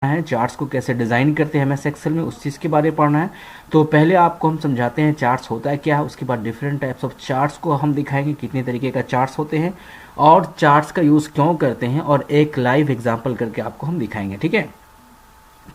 है, चार्ट्स को कैसे डिज़ाइन करते हैं एमएस एक्सेल में, उस चीज़ के बारे में पढ़ना है। तो पहले आपको हम समझाते हैं चार्ट्स होता है क्या है, उसके बाद डिफरेंट टाइप्स ऑफ चार्ट्स को हम दिखाएंगे कितने तरीके का चार्ट्स होते हैं और चार्ट्स का यूज़ क्यों करते हैं, और एक लाइव एग्जांपल करके आपको हम दिखाएंगे। ठीक है,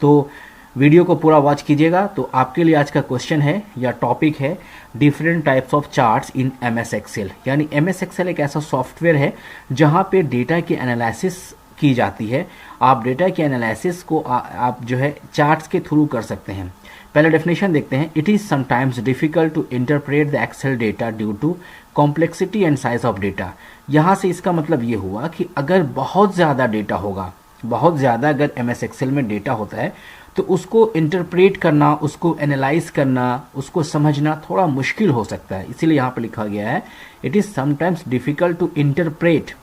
तो वीडियो को पूरा वॉच कीजिएगा। तो आपके लिए आज का क्वेश्चन है या टॉपिक है different types of charts in MS Excel. यानी एमएस एक्सेल एक ऐसा सॉफ्टवेयर है जहाँ पे डेटा की एनालिसिस की जाती है। आप डेटा के एनालिसिस को आप जो है चार्ट्स के थ्रू कर सकते हैं। पहले डेफिनेशन देखते हैं। It is sometimes difficult to interpret the Excel data due to complexity and size of data. यहाँ से इसका मतलब ये हुआ कि अगर बहुत ज़्यादा डेटा होगा, बहुत ज़्यादा अगर एमएस एक्सेल में डेटा होता है तो उसको इंटरप्रेट करना, उसको एनालाइज करना, उसको समझना थोड़ा मुश्किल हो सकता है। इसीलिए यहाँ पर लिखा गया है it is sometimes difficult to interpret.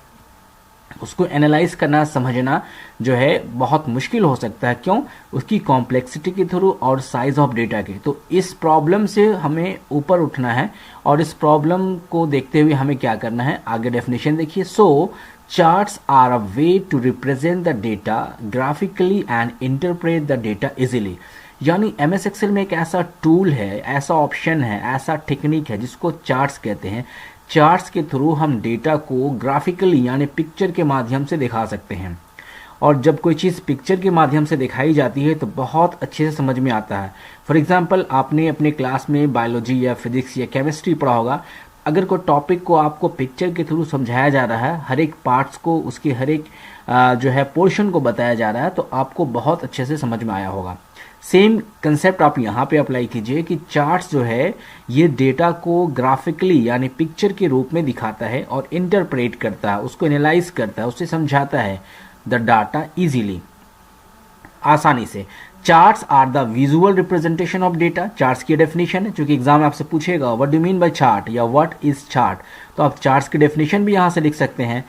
उसको एनालाइज करना, समझना जो है बहुत मुश्किल हो सकता है। क्यों? उसकी कॉम्प्लेक्सिटी के थ्रू और साइज ऑफ डेटा के। तो इस प्रॉब्लम से हमें ऊपर उठना है और इस प्रॉब्लम को देखते हुए हमें क्या करना है, आगे डेफिनेशन देखिए। So charts are a way to represent the data graphically and interpret the data easily. यानी एमएस एक्सेल में एक ऐसा टूल है, ऐसा ऑप्शन है, ऐसा टेक्निक है जिसको चार्ट्स कहते हैं। चार्ट्स के थ्रू हम डेटा को ग्राफिकली यानी पिक्चर के माध्यम से दिखा सकते हैं। और जब कोई चीज़ पिक्चर के माध्यम से दिखाई जाती है तो बहुत अच्छे से समझ में आता है। फॉर एग्जांपल, आपने अपने क्लास में बायोलॉजी या फिजिक्स या केमिस्ट्री पढ़ा होगा। अगर कोई टॉपिक को आपको पिक्चर के थ्रू समझाया जा रहा है, हर एक पार्ट्स को, उसके हर एक जो है पोर्शन को बताया जा रहा है, तो आपको बहुत अच्छे से समझ में आया होगा। सेम कंसेप्ट आप यहाँ पे अप्लाई कीजिए कि चार्ट्स जो है ये डेटा को ग्राफिकली यानी पिक्चर के रूप में दिखाता है और इंटरप्रेट करता है, उसको एनालाइज करता है, उससे समझाता है द डाटा इजीली, आसानी से। Charts are the visual representation of data. Charts की डेफिनेशन है, क्योंकि एग्जाम आपसे पूछेगा what do mean by chart या व्हाट इज चार्ट, तो आप चार्ट्स की डेफिनेशन भी यहाँ से लिख सकते हैं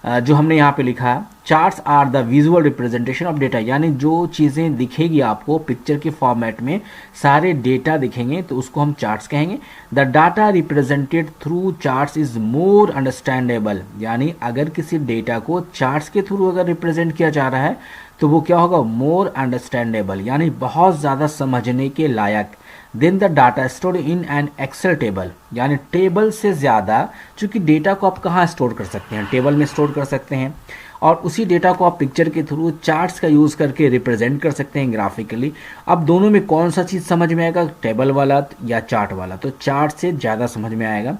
जो हमने यहाँ पे लिखा है। Charts are the visual representation of data, यानी जो चीज़ें दिखेगी आपको पिक्चर के फॉर्मेट में, सारे डेटा दिखेंगे तो उसको हम चार्ट्स कहेंगे। The data represented through charts is more understandable. यानी अगर किसी डेटा को चार्ट्स के थ्रू अगर रिप्रेजेंट किया जा रहा है तो वो क्या होगा, मोर अंडरस्टैंडेबल, यानी बहुत ज़्यादा समझने के लायक। Then the data store in an Excel table, यानी टेबल से ज़्यादा, चूंकि डेटा को आप कहाँ स्टोर कर सकते हैं, टेबल में स्टोर कर सकते हैं, और उसी डेटा को आप पिक्चर के थ्रू चार्ट्स का यूज़ करके रिप्रेजेंट कर सकते हैं ग्राफिकली। अब दोनों में कौन सा चीज़ समझ में आएगा, टेबल वाला या चार्ट वाला? तो चार्ट से ज़्यादा समझ में आएगा।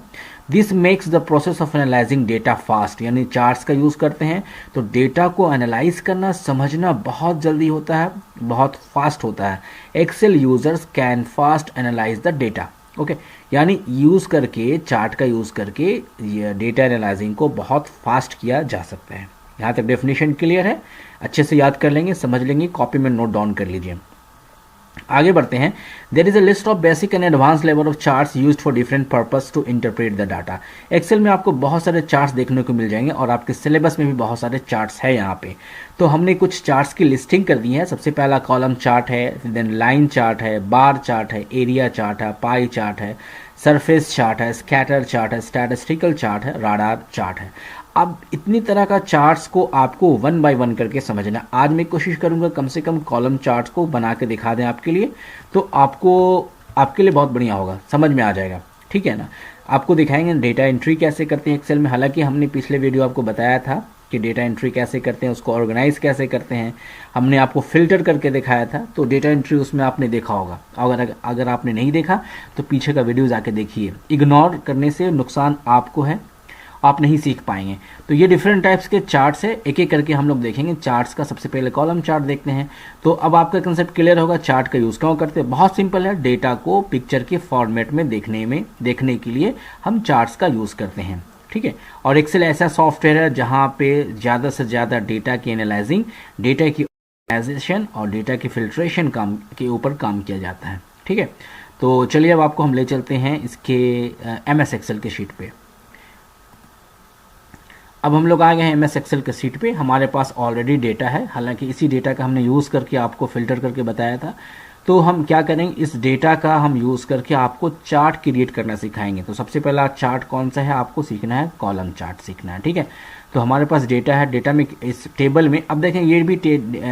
This makes the process of analysing data fast, यानी चार्ट्स का यूज़ करते हैं तो डेटा को एनालाइज करना, समझना बहुत जल्दी होता है, बहुत फास्ट होता है। Excel users can fast analyse the data. Okay, यानी यूज़ करके, चार्ट का यूज़ करके ये डेटा एनालाइजिंग को बहुत फास्ट किया जा सकता है। यहाँ तक डेफिनेशन क्लियर है? अच्छे से याद कर लेंगे, समझ लेंगे, कॉपी में नोट डाउन कर लीजिए। आगे बढ़ते हैं। There is a list of basic and advance level of charts used for different purpose to interpret the data. Excel में आपको बहुत सारे चार्ट्स देखने को मिल जाएंगे और आपके सिलेबस में भी बहुत सारे चार्ट्स है यहाँ पे। तो हमने कुछ चार्ट्स की लिस्टिंग कर दी है। सबसे पहला कॉलम चार्ट है, देन लाइन चार्ट है, बार चार्ट है, एरिया चार्ट है, पाई चार्ट है, सरफेस चार्ट है, स्कैटर चार्ट है, स्टैटिस्टिकल चार्ट है, राडार चार्ट है। अब इतनी तरह का चार्ट्स को आपको वन बाय वन करके समझना। आज मैं कोशिश करूंगा कम से कम कॉलम चार्ट्स को बना के दिखा दें आपके लिए, तो आपके लिए बहुत बढ़िया होगा, समझ में आ जाएगा। ठीक है ना? आपको दिखाएंगे डेटा एंट्री कैसे करते हैं एक्सेल में। हालांकि हमने पिछले वीडियो आपको बताया था कि डेटा एंट्री कैसे करते हैं, उसको ऑर्गेनाइज कैसे करते हैं, हमने आपको फिल्टर करके दिखाया था। तो डेटा एंट्री उसमें आपने देखा होगा। अगर आपने नहीं देखा तो पीछे का वीडियो जाके देखिए। इग्नोर करने से नुकसान आपको है, आप नहीं सीख पाएंगे। तो ये डिफरेंट टाइप्स के चार्ट्स है, एक एक करके हम लोग देखेंगे। चार्ट्स का सबसे पहले कॉलम चार्ट देखते हैं। तो अब आपका कंसेप्ट क्लियर होगा। चार्ट का यूज़ क्यों करते हैं? बहुत सिंपल है, डेटा को पिक्चर के फॉर्मेट में देखने के लिए हम चार्ट्स का यूज़ करते हैं। ठीक है, और एक्सेल ऐसा सॉफ्टवेयर है जहाँ पे ज़्यादा से ज़्यादा डेटा की एनालाइजिंग, डेटा की ऑर्गेनाइजेशन और डेटा की फिल्ट्रेशन के ऊपर काम किया जाता है। ठीक है, तो चलिए अब आपको हम ले चलते हैं इसके एमएस एक्सेल के शीट पे। अब हम लोग आ गए हैं एमएस एक्सेल के शीट पे। हमारे पास ऑलरेडी डेटा है, हालांकि इसी डेटा का हमने यूज़ करके आपको फिल्टर करके बताया था। तो हम क्या करेंगे, इस डेटा का हम यूज़ करके आपको चार्ट क्रिएट करना सिखाएंगे। तो सबसे पहला चार्ट कौन सा है आपको सीखना है, कॉलम चार्ट सीखना है। ठीक है, तो हमारे पास डेटा है, डेटा में इस टेबल में अब देखें ये भी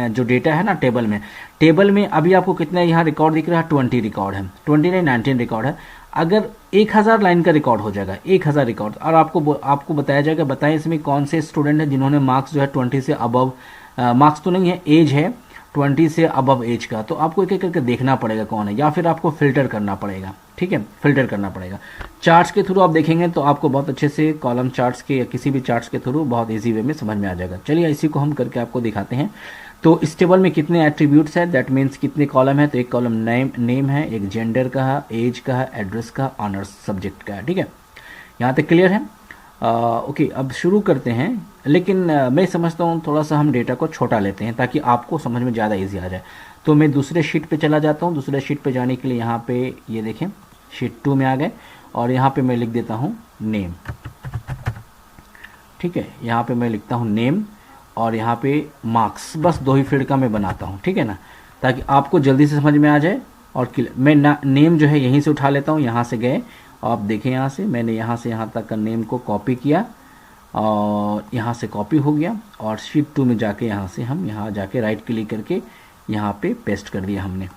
जो डेटा है ना टेबल में अभी आपको कितना यहाँ रिकॉर्ड दिख रहा है, 20 रिकॉर्ड है, 20 नहीं 19 रिकॉर्ड है। अगर 1000 लाइन का रिकॉर्ड हो जाएगा, 1000 रिकॉर्ड, और आपको बताया जाएगा, बताएं इसमें कौन से स्टूडेंट हैं जिन्होंने मार्क्स जो है 20 से अबव, मार्क्स तो नहीं है, एज है 20 से अबव एज का, तो आपको एक एक करके देखना पड़ेगा कौन है, या फिर आपको फिल्टर करना पड़ेगा, ठीक है, फिल्टर करना पड़ेगा। चार्ट्स के थ्रू आप देखेंगे तो आपको बहुत अच्छे से कॉलम चार्ट्स के या किसी भी चार्ट्स के थ्रू बहुत इजी वे में समझ में आ जाएगा। चलिए इसी को हम करके आपको दिखाते हैं। तो इस टेबल में कितने एट्रीब्यूट्स हैं, दैट मीन्स कितने कॉलम है, तो एक कॉलम नेम है, एक जेंडर का है, एज का है, एड्रेस का, ऑनर्स सब्जेक्ट का है, ठीक है, यहाँ तक क्लियर है। ओके, अब शुरू करते हैं, लेकिन मैं समझता हूँ थोड़ा सा हम डेटा को छोटा लेते हैं ताकि आपको समझ में ज़्यादा इजी आ जाए। तो मैं दूसरे शीट पे चला जाता हूँ। दूसरे शीट पे जाने के लिए यहाँ पे ये देखें शीट 2 में आ गए, और यहाँ पे मैं लिख देता हूँ नेम, ठीक है, यहाँ पे मैं लिखता हूँ नेम, और यहाँ पे मार्क्स, बस 2 ही फील्ड का मैं बनाता हूँ, ठीक है ना, ताकि आपको जल्दी से समझ में आ जाए। और मैं नेम जो है यहीं से उठा लेता हूँ, यहाँ से गए, आप देखें यहाँ से मैंने यहाँ से यहाँ तक का नेम को कॉपी किया, और यहाँ से कॉपी हो गया, और शीट 2 में जाके यहाँ से हम यहाँ जाके राइट क्लिक करके यहाँ पे पेस्ट कर दिया हमने।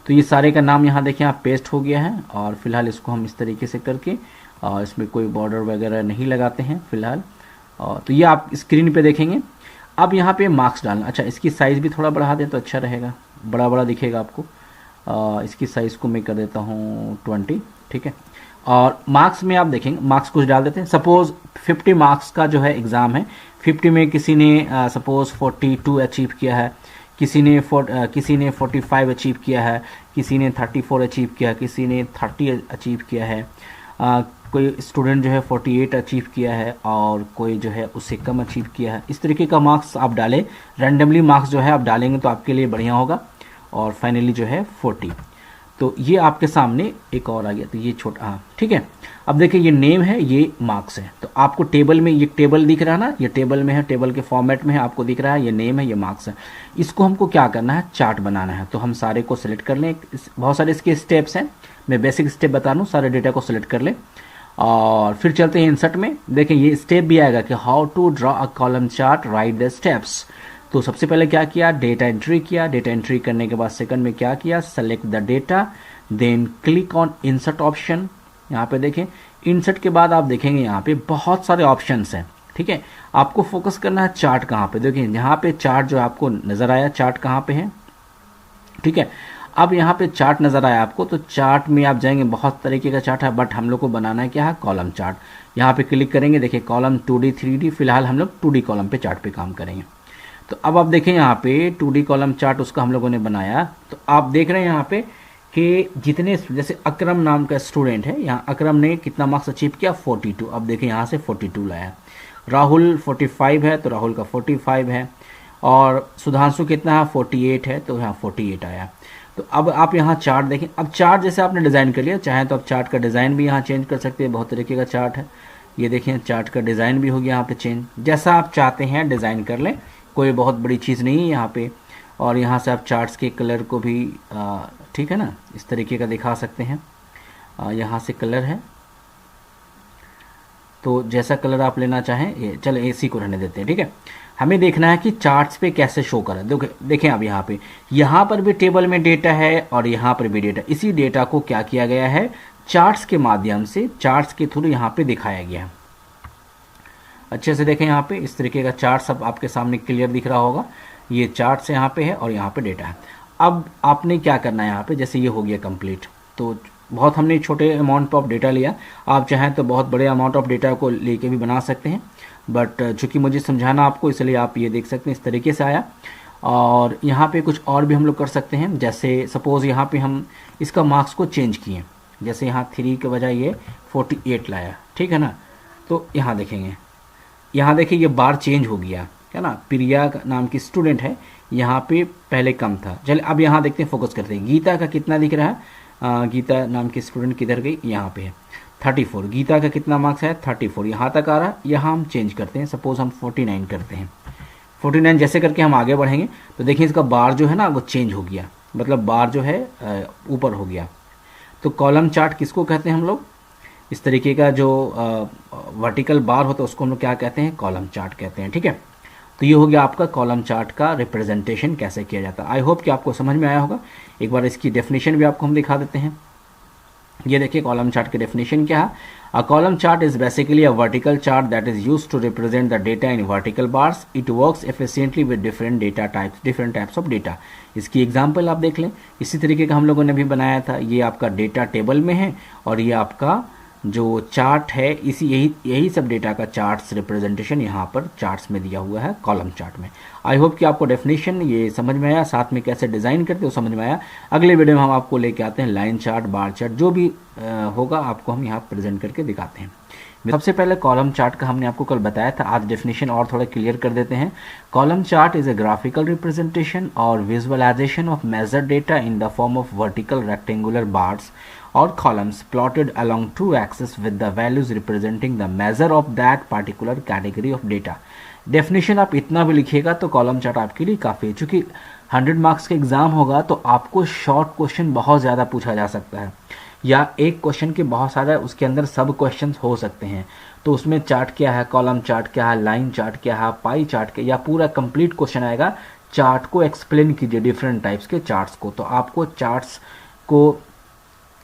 तो ये सारे का नाम यहाँ देखें आप पेस्ट हो गया है। और फिलहाल इसको हम इस तरीके से करके, और इसमें कोई बॉर्डर वगैरह नहीं लगाते हैं फिलहाल। और तो ये आप स्क्रीन पे देखेंगे। अब यहाँ पे मार्क्स डालना, अच्छा इसकी साइज़ भी थोड़ा बढ़ा दें तो अच्छा रहेगा, बड़ा बड़ा दिखेगा आपको। इसकी साइज़ को मैं कर देता हूँ 20, ठीक है। और मार्क्स में आप देखेंगे मार्क्स कुछ डाल देते हैं। सपोज़ 50 मार्क्स का जो है एग्ज़ाम है, 50 में किसी ने सपोज़ 42 अचीव किया है, किसी ने 45 अचीव किया है, किसी ने 34 अचीव किया है, किसी ने 30 अचीव किया है, कोई स्टूडेंट जो है 48 अचीव किया है, और कोई जो है उससे कम अचीव किया है। इस तरीके का मार्क्स आप डालें, रैंडमली मार्क्स जो है आप डालेंगे तो आपके लिए बढ़िया होगा। और फाइनली जो है 40, तो ये आपके सामने एक और आ गया, तो ये छोटा, हाँ ठीक है। अब देखिए ये नेम है, ये मार्क्स है, तो आपको टेबल में ये टेबल दिख रहा है ना, ये टेबल में है, टेबल के फॉर्मेट में है, आपको दिख रहा है ये नेम है, ये मार्क्स है। इसको हमको क्या करना है, चार्ट बनाना है। तो हम सारे को सिलेक्ट कर लें, बहुत सारे इसके स्टेप्स हैं, मैं बेसिक स्टेप बता दूँ, सारे डेटा को सिलेक्ट कर लें और फिर चलते हैं इंसर्ट में। देखें ये स्टेप भी आएगा कि how to draw a column chart, write the steps. तो सबसे पहले क्या किया, डेटा एंट्री किया। डेटा एंट्री करने के बाद सेकंड में क्या किया, select the data, then click on insert option. यहाँ पे देखें इंसर्ट के बाद आप देखेंगे यहाँ पे बहुत सारे ऑप्शंस हैं, ठीक है। आपको फोकस करना है चार्ट कहाँ पे, देखिए यहाँ पे चार्ट जो आपको नजर आया, चार्ट कहाँ पे है, ठीक है। अब यहाँ पे चार्ट नजर आया आपको, तो चार्ट में आप जाएंगे, बहुत तरीके का चार्ट है, बट हम लोग को बनाना है क्या है, कॉलम चार्ट। यहाँ पे क्लिक करेंगे, देखिए कॉलम 2D 3D, फिलहाल हम लोग 2D कॉलम पे चार्ट पे काम करेंगे। तो अब आप देखें यहाँ पे 2D कॉलम चार्ट उसका हम लोगों ने बनाया। तो आप देख रहे हैं यहाँ पे कि जितने, जैसे अकरम नाम का स्टूडेंट है, यहाँ अकरम ने कितना मार्क्स अचीव किया, 42। अब देखें यहाँ से 42 लाया। राहुल 45 है तो राहुल का 45 है, और सुधांशु कितना है, 48 है, तो यहाँ 48 आया। तो अब आप यहाँ चार्ट देखें। अब चार्ट जैसे आपने डिज़ाइन कर लिया, चाहे तो आप चार्ट का डिज़ाइन भी यहाँ चेंज कर सकते हैं, बहुत तरीके का चार्ट है। ये देखें चार्ट का डिज़ाइन भी हो गया यहाँ पे चेंज, जैसा आप चाहते हैं डिज़ाइन कर लें, कोई बहुत बड़ी चीज़ नहीं है यहाँ पे। और यहाँ से आप चार्ट्स के कलर को भी ठीक है ना, इस तरीके का दिखा सकते हैं। यहाँ से कलर है, तो जैसा कलर आप लेना चाहें, ये चले इसी को रहने देते हैं, ठीक है। हमें देखना है कि चार्ट्स पे कैसे शो करें। देखें अब यहाँ पर भी टेबल में डेटा है और यहाँ पर भी डेटा। इसी डेटा को क्या किया गया है, चार्ट्स के माध्यम से, चार्ट्स के थ्रू यहाँ पे दिखाया गया है। अच्छे से देखें, यहाँ पे इस तरीके का चार्ट सब आपके सामने क्लियर दिख रहा होगा। ये चार्ट्स यहाँ पे है और यहाँ पे डेटा है। अब आपने क्या करना है, यहाँ पे जैसे ये हो गया कंप्लीट, तो बहुत हमने छोटे अमाउंट ऑफ डेटा लिया, आप चाहें तो बहुत बड़े अमाउंट ऑफ डेटा को लेके भी बना सकते हैं, बट चूंकि मुझे समझाना आपको, इसलिए आप ये देख सकते हैं इस तरीके से आया। और यहाँ पे कुछ और भी हम लोग कर सकते हैं, जैसे सपोज़ यहाँ पे हम इसका मार्क्स को चेंज किए, जैसे यहाँ 3 के बजाय ये 48 लाया, ठीक है ना। तो यहाँ देखेंगे, यहाँ देखिए ये बार चेंज हो गया है ना। प्रिया नाम की स्टूडेंट है, यहाँ पे पहले कम था। चलिए अब यहाँ देखते हैं, फोकस करते हैं। गीता का कितना दिख रहा है, गीता नाम की स्टूडेंट किधर गई, यहाँ पे है 34। गीता का कितना मार्क्स है, 34, यहाँ तक आ रहा है। यहाँ हम चेंज करते हैं, सपोज हम 49 करते हैं। 49 जैसे करके हम आगे बढ़ेंगे तो देखिए इसका बार जो है ना वो चेंज हो गया, मतलब बार जो है ऊपर हो गया। तो कॉलम चार्ट किसको कहते हैं हम लोग, इस तरीके का जो वर्टिकल बार होता है उसको हम लोग क्या कहते हैं, कॉलम चार्ट कहते हैं। ठीक है, तो ये हो गया आपका कॉलम चार्ट का रिप्रेजेंटेशन कैसे किया जाता है। आई होप कि आपको समझ में आया होगा। एक बार इसकी डेफिनेशन भी आपको हम दिखा देते हैं। ये देखिए कॉलम चार्ट की डेफिनेशन क्या है। A column chart is basically a vertical chart that is used to represent the data in vertical bars. It works efficiently with different data types, different types of data. इसकी example आप देख लें, इसी तरीके का हम लोगों ने भी बनाया था। ये आपका डेटा टेबल में है और ये आपका जो चार्ट है इसी यही सब डेटा का चार्ट्स रिप्रेजेंटेशन यहाँ पर चार्ट्स में दिया हुआ है कॉलम चार्ट में। आई होप कि आपको डेफिनेशन ये समझ में आया, साथ में कैसे डिज़ाइन करते हो समझ में आया। अगले वीडियो में हम आपको लेके आते हैं लाइन चार्ट, बार चार्ट, जो भी होगा आपको हम यहाँ प्रेजेंट करके दिखाते हैं। सबसे पहले कॉलम चार्ट का हमने आपको कल बताया था, आज डेफिनेशन और थोड़ा क्लियर कर देते हैं। Column chart is a graphical representation और visualisation of measured data in the form of vertical rectangular bars or columns plotted along two axes with the values representing the measure of that particular category of data। Definition आप इतना भी लिखिएगा तो column chart आपके लिए काफ़ी है। चूँकि 100 मार्क्स का एग्जाम होगा तो आपको शॉर्ट क्वेश्चन बहुत ज़्यादा पूछा जा सकता है, या एक क्वेश्चन के बहुत सारा उसके अंदर सब क्वेश्चन हो सकते हैं। तो उसमें चार्ट क्या है, कॉलम चार्ट क्या है, लाइन चार्ट क्या है, पाई चार्ट क्या, या पूरा कंप्लीट क्वेश्चन आएगा। चार्ट को एक्सप्लेन कीजिए, डिफरेंट टाइप्स के चार्ट्स को। तो आपको चार्ट्स को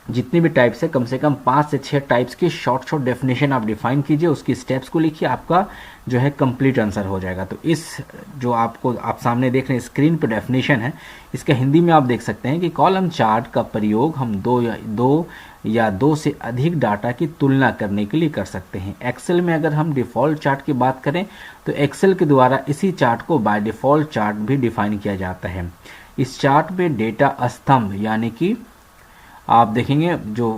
जितने भी टाइप्स है कम से कम 5 से 6 टाइप्स की शॉर्ट डेफिनेशन आप डिफाइन कीजिए, उसकी स्टेप्स को लिखिए, आपका जो है कंप्लीट आंसर हो जाएगा। तो इस जो आपको आप सामने देख रहे हैं स्क्रीन पर डेफिनेशन है, इसका हिंदी में आप देख सकते हैं कि कॉलम चार्ट का प्रयोग हम दो से अधिक डाटा की तुलना करने के लिए कर सकते हैं। एक्सेल में अगर हम डिफ़ॉल्ट चार्ट की बात करें तो एक्सेल के द्वारा इसी चार्ट को बाय डिफ़ॉल्ट चार्ट भी डिफाइन किया जाता है। इस चार्ट में डेटा स्तंभ यानी कि आप देखेंगे जो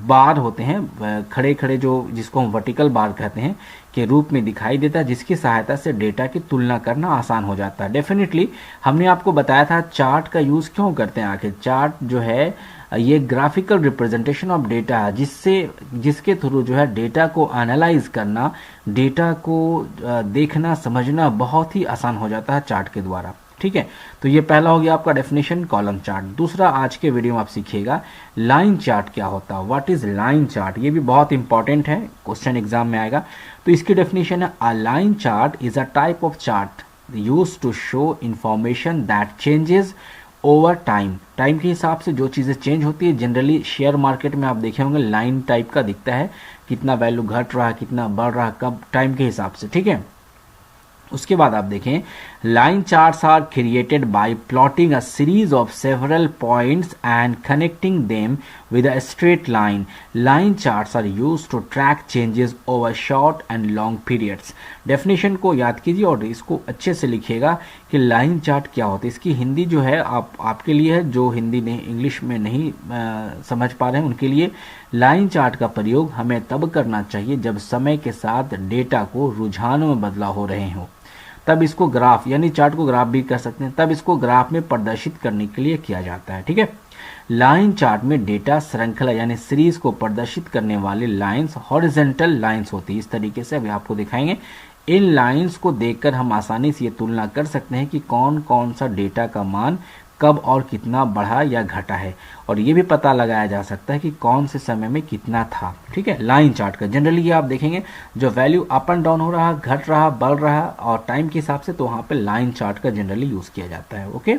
बार होते हैं खड़े खड़े, जो जिसको हम वर्टिकल बार कहते हैं, के रूप में दिखाई देता है, जिसकी सहायता से डेटा की तुलना करना आसान हो जाता है। डेफिनेटली हमने आपको बताया था चार्ट का यूज़ क्यों करते हैं। आखिर चार्ट जो है ये ग्राफिकल रिप्रेजेंटेशन ऑफ डेटा है, जिसके थ्रू जो है डेटा को एनालाइज करना, डेटा को देखना समझना बहुत ही आसान हो जाता है चार्ट के द्वारा। ठीक है, तो ये पहला हो गया आपका डेफिनेशन कॉलम चार्ट। दूसरा आज के वीडियो में आप सीखिएगा लाइन चार्ट क्या होता है, व्हाट इज लाइन चार्ट। ये भी बहुत इंपॉर्टेंट है, क्वेश्चन एग्जाम में आएगा। तो इसकी डेफिनेशन है, a line chart is a type of chart used to show information that changes over time. Time के हिसाब से जो चीज़ें चेंज होती है, जनरली शेयर मार्केट में आप देखे होंगे लाइन टाइप का दिखता है, कितना वैल्यू घट रहा है, कितना बढ़ रहा है, कब, टाइम के हिसाब से। ठीक है, उसके बाद आप देखें line charts are created by plotting a series of several points and connecting them with a straight line. Line charts are used to track changes over short and long periods. Definition को याद कीजिए और इसको अच्छे से लिखिएगा कि line chart क्या होता है। इसकी हिंदी जो है आपके लिए है, जो हिंदी नहीं इंग्लिश में नहीं समझ पा रहे हैं उनके लिए। लाइन चार्ट का प्रयोग हमें तब करना चाहिए जब समय के साथ डेटा को रुझानों में बदलाव हो रहे हों, तब इसको ग्राफ यानी चार्ट को ग्राफ भी कर सकते हैं, तब इसको ग्राफ में प्रदर्शित करने के लिए किया जाता है। ठीक है, लाइन चार्ट में डेटा श्रृंखला यानी सीरीज को प्रदर्शित करने वाली लाइंस हॉरिजॉन्टल लाइंस होती है। इस तरीके से अभी आपको दिखाएंगे। इन लाइंस को देखकर हम आसानी से ये तुलना कर सकते हैं कि कौन कौन सा डेटा का मान कब और कितना बढ़ा या घटा है, और ये भी पता लगाया जा सकता है कि कौन से समय में कितना था। ठीक है, लाइन चार्ट का जनरली ये आप देखेंगे जो वैल्यू अप एंड डाउन हो रहा, घट रहा, बढ़ रहा और टाइम के हिसाब से, तो वहाँ पे लाइन चार्ट का जनरली यूज़ किया जाता है। ओके,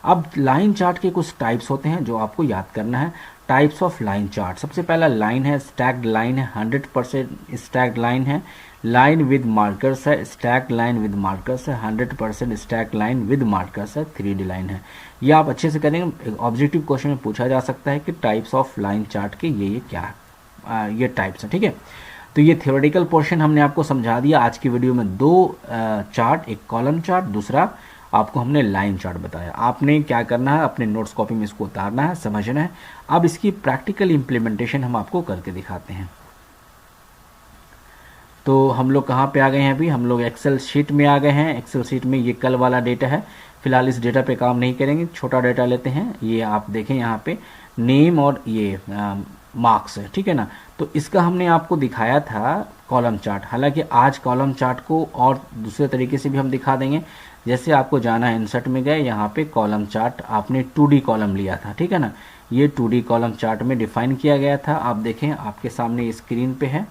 अब लाइन चार्ट के कुछ टाइप्स होते हैं जो आपको याद करना है। टाइप्स ऑफ लाइन चार्ट, सबसे पहला लाइन है स्टैक्ड लाइन है, 100% स्टैक्ड लाइन है। लाइन विद मार्कर्स है, स्टैक्ड लाइन विद मार्कर्स है। 100% स्टैक्ड लाइन विद मार्कर्स है। 3D लाइन है। ये आप अच्छे से करेंगे, ऑब्जेक्टिव क्वेश्चन में पूछा जा सकता है कि टाइप्स ऑफ लाइन चार्ट के ये क्या है, ये टाइप्स हैं। ठीक है, तो ये थ्योरेटिकल पोर्शन हमने आपको समझा दिया। आज की वीडियो में 2 चार्ट, एक कॉलम चार्ट, दूसरा आपको हमने लाइन चार्ट बताया। आपने क्या करना है, अपने नोट्स कॉपी में इसको उतारना है, समझना है। अब इसकी प्रैक्टिकल इम्प्लीमेंटेशन हम आपको करके दिखाते हैं। तो हम लोग कहाँ पे आ गए हैं अभी, हम लोग एक्सेल शीट में आ गए हैं। एक्सेल शीट में ये कल वाला डेटा है, फिलहाल इस डेटा पे काम नहीं करेंगे, छोटा डेटा लेते हैं। ये आप देखें यहाँ पे नेम और ये मार्क्स है, ठीक है ना। तो इसका हमने आपको दिखाया था कॉलम चार्ट। हालांकि आज कॉलम चार्ट को और दूसरे तरीके से भी हम दिखा देंगे, जैसे आपको जाना है इंसर्ट में गए, यहाँ पे कॉलम चार्ट आपने 2D कॉलम लिया था, ठीक है ना, ये 2D कॉलम चार्ट में डिफाइन किया गया था। आप देखें आपके सामने स्क्रीन पे है,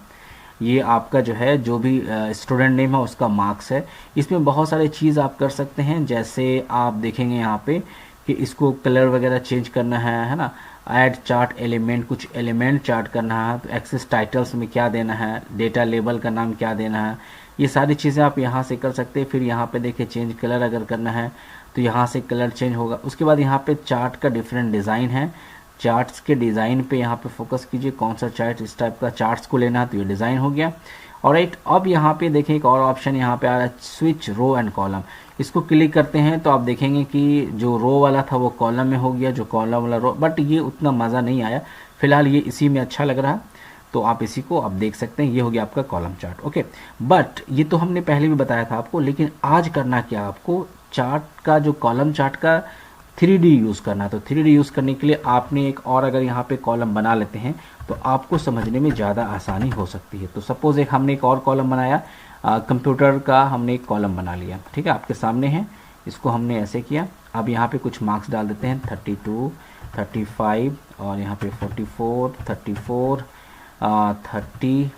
ये आपका जो है जो भी स्टूडेंट नेम है उसका मार्क्स है। इसमें बहुत सारे चीज़ आप कर सकते हैं, जैसे आप देखेंगे यहाँ पे कि इसको कलर वगैरह चेंज करना है ना, ऐड चार्ट एलिमेंट, कुछ एलिमेंट चार्ट करना है, तो एक्सेस टाइटल्स में क्या देना है, डेटा लेबल का नाम क्या देना है, ये सारी चीज़ें आप यहाँ से कर सकते हैं। फिर यहाँ पे देखिए चेंज कलर अगर करना है तो यहाँ से कलर चेंज होगा। उसके बाद यहाँ पे चार्ट का डिफरेंट डिज़ाइन है, चार्ट्स के डिज़ाइन पे यहाँ पे फोकस कीजिए, कौन सा चार्ट इस टाइप का चार्ट्स को लेना है, तो ये डिज़ाइन हो गया। और राइट, अब यहाँ पे देखें एक और ऑप्शन यहाँ पे आ रहा है, स्विच रो एंड कॉलम। इसको क्लिक करते हैं तो आप देखेंगे कि जो रो वाला था वो कॉलम में हो गया, जो कॉलम वाला रो, बट ये उतना मज़ा नहीं आया। फिलहाल ये इसी में अच्छा लग रहा, तो आप इसी को आप देख सकते हैं, ये हो गया आपका कॉलम चार्ट। ओके, बट ये तो हमने पहले भी बताया था आपको, लेकिन आज करना क्या आपको, चार्ट का जो कॉलम चार्ट का 3D यूज़ करना। तो 3D यूज़ करने के लिए आपने एक और अगर यहाँ पे कॉलम बना लेते हैं तो आपको समझने में ज़्यादा आसानी हो सकती है। तो सपोज़ एक हमने एक और कॉलम बनाया, कंप्यूटर का हमने एक कॉलम बना लिया, ठीक है, आपके सामने है, इसको हमने ऐसे किया। अब यहाँ पे कुछ मार्क्स डाल देते हैं, 32, 35 और यहाँ पे 44, 34, 30,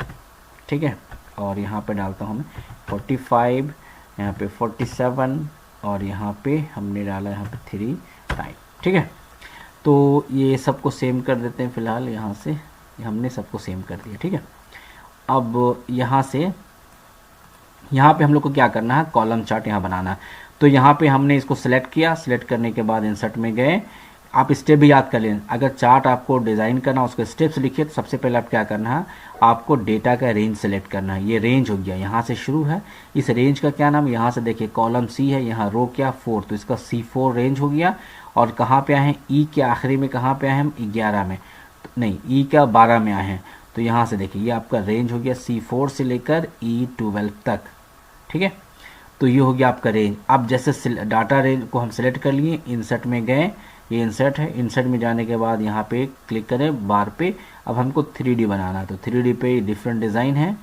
ठीक है, और यहाँ पे डालता हूँ मैं 45, यहाँ पे 47 और यहाँ पे हमने डाला यहाँ पे 3 टाइम, ठीक है। तो ये सबको सेम कर देते हैं फिलहाल, यहाँ से हमने सबको सेम कर दिया, ठीक है। अब यहाँ से यहाँ पे हम लोग को क्या करना है, कॉलम चार्ट यहाँ बनाना है। तो यहाँ पे हमने इसको सिलेक्ट किया, सिलेक्ट करने के बाद इंसर्ट में गए। आप स्टेप भी याद कर लें, अगर चार्ट आपको डिज़ाइन करना उसके स्टेप्स लिखिए, तो सबसे पहले आप क्या करना है, आपको डेटा का रेंज सेलेक्ट करना है। ये रेंज हो गया, यहाँ से शुरू है, इस रेंज का क्या नाम, यहाँ से देखिए कॉलम सी है, यहाँ रो क्या 4, तो इसका C4 रेंज हो गया। और कहाँ पे आए हैं, ई के आखिरी में कहाँ पे आए हम, 11 में, तो नहीं ई का 12 में आए हैं। तो यहाँ से देखिए ये आपका रेंज हो गया C4 से लेकर E12 तक, ठीक है। तो ये हो गया आपका रेंज। अब जैसे डाटा रेंज को हम सेलेक्ट कर लिए, इंसर्ट में गए, ये इंसर्ट है, इंसर्ट में जाने के बाद यहाँ पे क्लिक करें बार पे। अब हमको 3D बनाना है, तो 3D पे डिफरेंट डिज़ाइन है,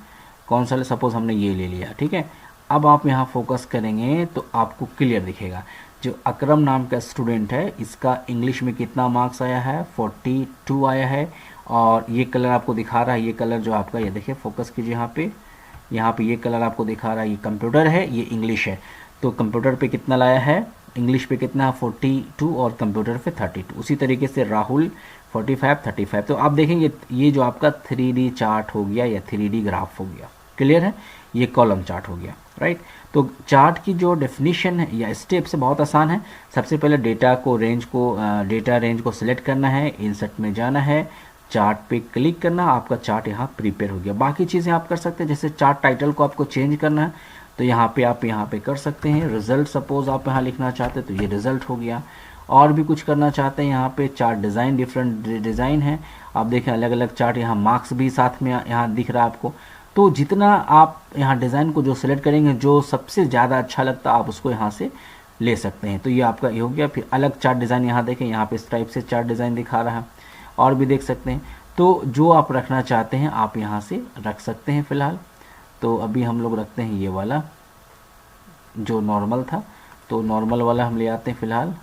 कौन सा, सपोज हमने ये ले लिया, ठीक है। अब आप यहाँ फोकस करेंगे तो आपको क्लियर दिखेगा, जो अकरम नाम का स्टूडेंट है इसका इंग्लिश में कितना मार्क्स आया है, 42 आया है। और ये कलर आपको दिखा रहा है, ये कलर जो आपका, ये देखिए फोकस कीजिए यहाँ पे ये कलर आपको दिखा रहा है, ये कंप्यूटर है, ये इंग्लिश है। तो कंप्यूटर पे कितना लाया है, इंग्लिश पे कितना, 42 और कंप्यूटर पे 32। उसी तरीके से राहुल 45, 35। तो आप देखेंगे ये जो आपका 3D चार्ट हो गया या 3D ग्राफ हो गया, क्लियर है, ये कॉलम चार्ट हो गया, राइट। तो चार्ट की जो डेफिनेशन है या स्टेप्स बहुत आसान है। सबसे पहले डेटा रेंज को सिलेक्ट करना है, इंसर्ट में जाना है, चार्ट पे क्लिक करना, आपका चार्ट यहाँ प्रिपेयर हो गया। बाकी चीज़ें आप कर सकते हैं, जैसे चार्ट टाइटल को आपको चेंज करना है तो यहाँ पे आप यहाँ पे कर सकते हैं। रिजल्ट सपोज आप यहाँ लिखना चाहते हैं तो ये रिजल्ट हो गया। और भी कुछ करना चाहते हैं, यहाँ पे चार्ट डिज़ाइन, डिफरेंट डिज़ाइन है, आप देखें अलग अलग चार्ट, यहाँ मार्क्स भी साथ में यहाँ दिख रहा है आपको। तो जितना आप यहाँ डिज़ाइन को जो सिलेक्ट करेंगे, जो सबसे ज़्यादा अच्छा लगता है आप उसको यहाँ से ले सकते हैं। तो ये आपका ये हो गया। फिर अलग चार्ट डिज़ाइन यहाँ देखें, यहाँ पे इस टाइप से चार्ट डिज़ाइन दिखा रहा है, और भी देख सकते हैं। तो जो आप रखना चाहते हैं आप यहाँ से रख सकते हैं फ़िलहाल। तो अभी हम लोग रखते हैं ये वाला जो नॉर्मल था, तो नॉर्मल वाला हम ले आते हैं फ़िलहाल,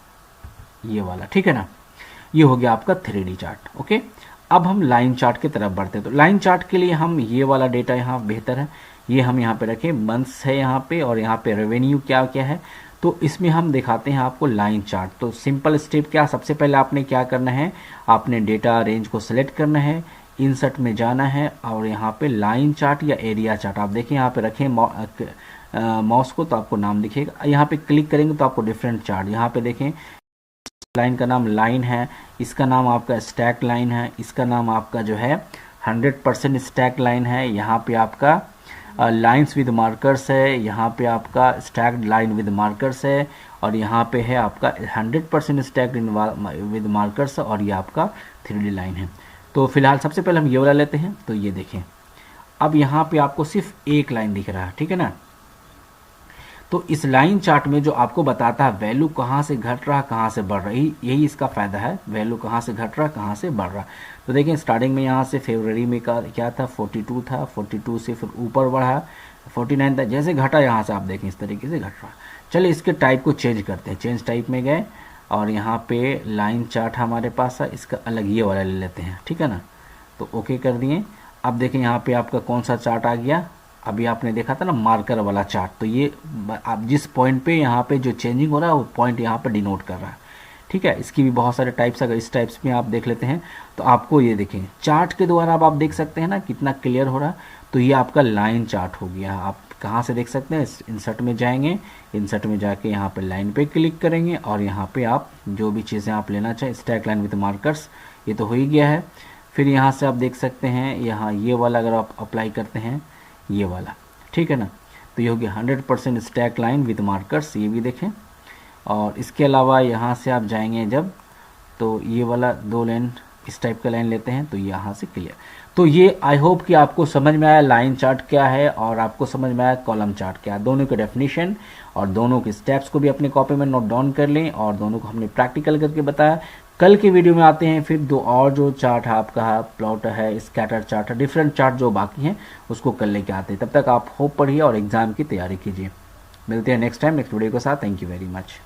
ये वाला, ठीक है ना। ये हो गया आपका 3D चार्ट। ओके, अब हम लाइन चार्ट की तरफ बढ़ते हैं। तो लाइन चार्ट के लिए हम ये वाला डेटा यहाँ बेहतर है, ये हम यहाँ पे रखें, मंथ्स है यहाँ पे, और यहाँ पे रेवेन्यू क्या क्या है। तो इसमें हम दिखाते हैं आपको लाइन चार्ट। तो सिंपल स्टेप क्या, सबसे पहले आपने क्या करना है, आपने डेटा रेंज को सिलेक्ट करना है, इंसर्ट में जाना है, और यहाँ पे लाइन चार्ट या एरिया चार्ट आप देखें यहाँ पे रखें माउस को, तो आपको नाम दिखेगा। यहाँ पे क्लिक करेंगे तो आपको डिफरेंट चार्ट यहाँ पे देखें, लाइन का नाम लाइन है, इसका नाम आपका स्टैक लाइन है, इसका नाम आपका जो है 100% स्टैक लाइन है, यहाँ पे आपका लाइंस विद मार्कर्स है, यहाँ पे आपका स्टैक्ड लाइन विद मार्कर्स है, और यहाँ पे है आपका 100% स्टैक्ड विद मार्कर्स, और ये आपका 3D लाइन है। तो फिलहाल सबसे पहले हम ये वाला लेते हैं। तो ये देखें, अब यहाँ पे आपको सिर्फ एक लाइन दिख रहा है, ठीक है ना। तो इस लाइन चार्ट में जो आपको बताता है वैल्यू कहाँ से घट रहा कहाँ से बढ़ रही, यही इसका फ़ायदा है, वैल्यू कहाँ से घट रहा कहाँ से बढ़ रहा। तो देखें स्टार्टिंग में यहाँ से फरवरी में का क्या था, 42 था, 42 से फिर ऊपर बढ़ा 49 था, जैसे घटा यहाँ से आप देखें इस तरीके से घट रहा। चलिए इसके टाइप को चेंज करते हैं। चेंज टाइप में गए और यहाँ पे लाइन चार्ट हमारे पास है, इसका अलग ये वाला ले लेते हैं, ठीक है ना। तो ओके कर दिए। अब देखें यहाँ पे आपका कौन सा चार्ट आ गया, अभी आपने देखा था ना मार्कर वाला चार्ट, तो ये आप जिस पॉइंट पे यहाँ पे जो चेंजिंग हो रहा है वो पॉइंट यहाँ पे डिनोट कर रहा है, ठीक है। इसकी भी बहुत सारे टाइप्स, अगर इस टाइप्स में आप देख लेते हैं तो आपको ये देखें चार्ट के द्वारा अब आप देख सकते हैं ना कितना क्लियर हो रहा है। तो ये आपका लाइन चार्ट हो गया। आप कहाँ से देख सकते हैं, इंसर्ट में जाएंगे, इंसर्ट में जाके यहाँ पे लाइन पे क्लिक करेंगे और यहाँ पे आप जो भी चीज़ें आप लेना चाहें, स्टैक लाइन विद मार्कर्स, ये तो हो ही गया है। फिर यहाँ से आप देख सकते हैं यहाँ ये वाला अगर आप अप्लाई करते हैं ये वाला, ठीक है ना, तो ये हो गया 100% स्टैक लाइन विद मार्कर्स, ये भी देखें। और इसके अलावा यहाँ से आप जाएंगे जब, तो ये वाला 2 लाइन इस टाइप का लाइन लेते हैं तो यहाँ से क्लियर। तो ये आई होप कि आपको समझ में आया लाइन चार्ट क्या है और आपको समझ में आया कॉलम चार्ट क्या है, दोनों के डेफिनेशन और दोनों के स्टेप्स को भी अपने कॉपी में नोट डाउन कर लें और दोनों को हमने प्रैक्टिकल करके बताया। कल के वीडियो में आते हैं फिर 2 और जो चार्ट है आपका, प्लॉट है, स्कैटर चार्ट है, डिफरेंट चार्ट जो बाकी हैं उसको कल लेके आते हैं। तब तक आप होप पढ़िए और एग्जाम की तैयारी कीजिए। मिलते हैं नेक्स्ट टाइम नेक्स्ट वीडियो के साथ। Thank you very much.